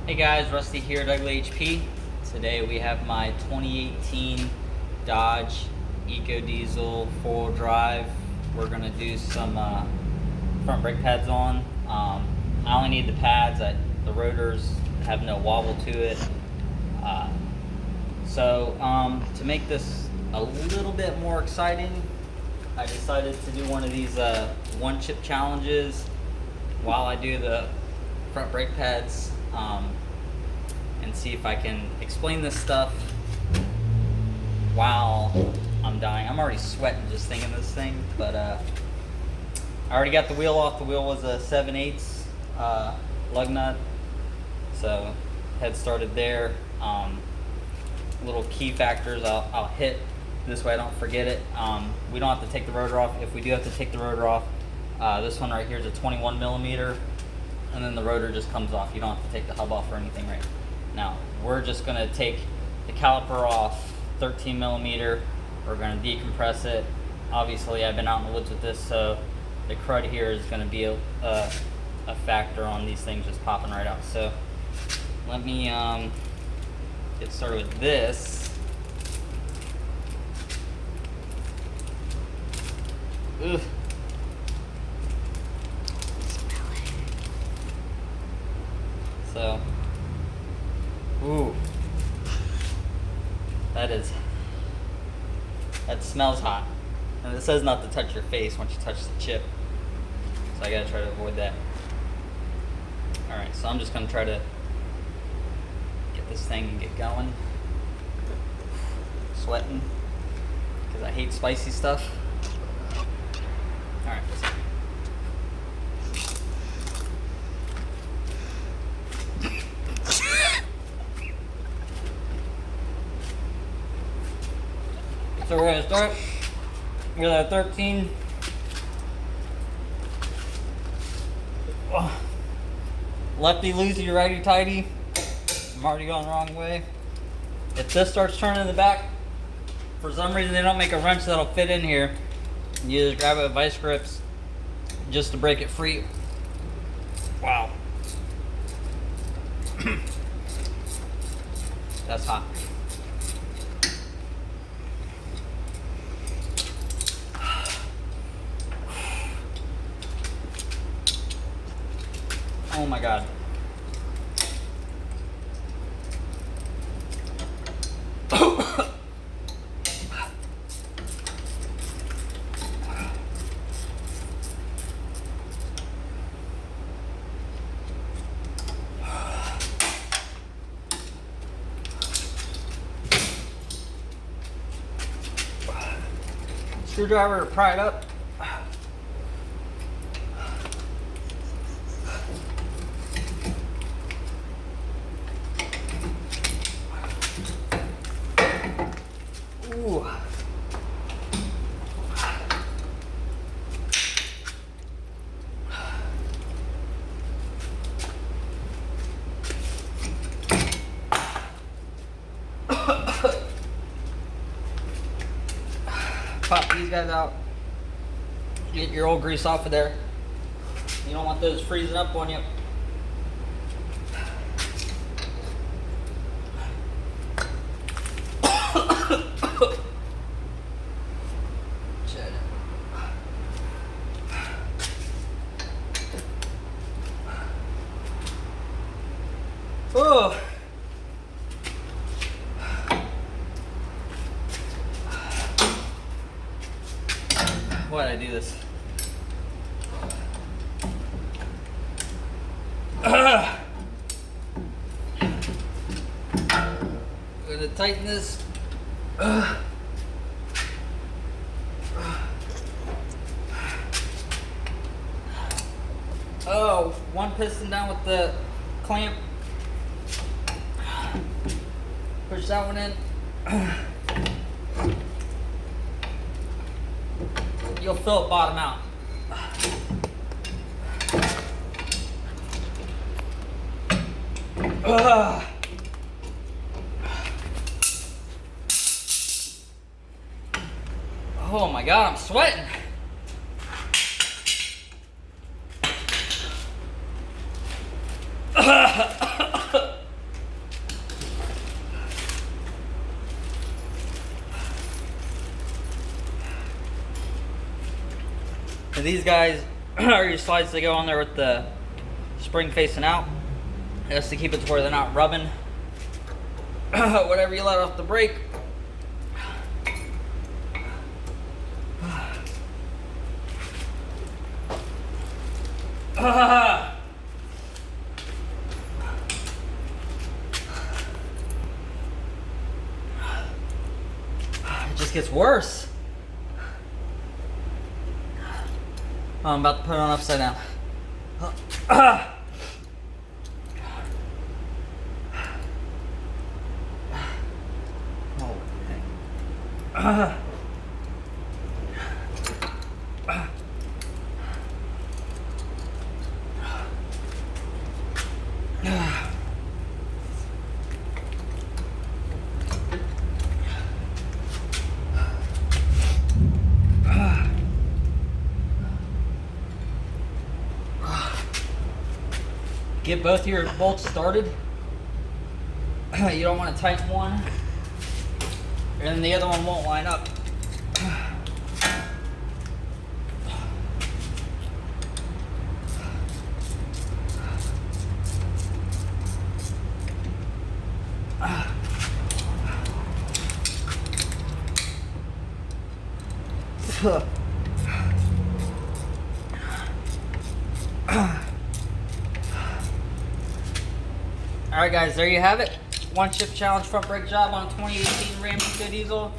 Hey guys, Rusty here at Ugly HP. Today we have my 2018 Dodge EcoDiesel 4-wheel drive. We're going to do some front brake pads on. I only need the pads. The rotors have no wobble to it. To make this a little bit more exciting, I decided to do one of these one chip challenges while I do the front brake pads. And see if I can explain this stuff while I'm dying. I'm already sweating just thinking this thing, but I already got the wheel off. The wheel was a 7/8 lug nut, so head started there. Little key factors I'll hit this way I don't forget it. We don't have to take the rotor off. If we do have to take the rotor off, this one right here is a 21 millimeter, and then the rotor just comes off. You don't have to take the hub off or anything right now. We're just going to take the caliper off, 13 millimeter. We're going to decompress it. Obviously, I've been out in the woods with this, so the crud here is going to be a factor on these things just popping right out. So let me get started with this. Ugh. So, ooh, that smells hot. And it says not to touch your face once you touch the chip. So I gotta try to avoid that. Alright, so I'm just gonna try to get this thing and get going. Sweating, because I hate spicy stuff. Alright, so we're going to start with our 13. Oh. Lefty loosey, righty tighty. I'm already going the wrong way. If this starts turning in the back, for some reason they don't make a wrench that'll fit in here. You just grab it with vice grips just to break it free. Wow. That's hot. Oh my God. Screwdriver to pry it up. Ooh. Pop these guys out. Get your old grease off of there. You don't want those freezing up on you. Oh. Why did I do this? I'm gonna tighten this. Oh, one piston down with the clamp. Push that one in. You'll feel it bottom out. Oh my God, I'm sweating. And these guys are your slides that go on there with the spring facing out. That's to keep it to where they're not rubbing whatever you let off the brake. It just gets worse. Oh, I'm about to put it on upside down. Oh, dang. Get both of your bolts started. You don't want to tighten one, and then the other one won't line up. Alright guys, there you have it. One shift challenge front brake job on a 2018 Ram Eco Diesel.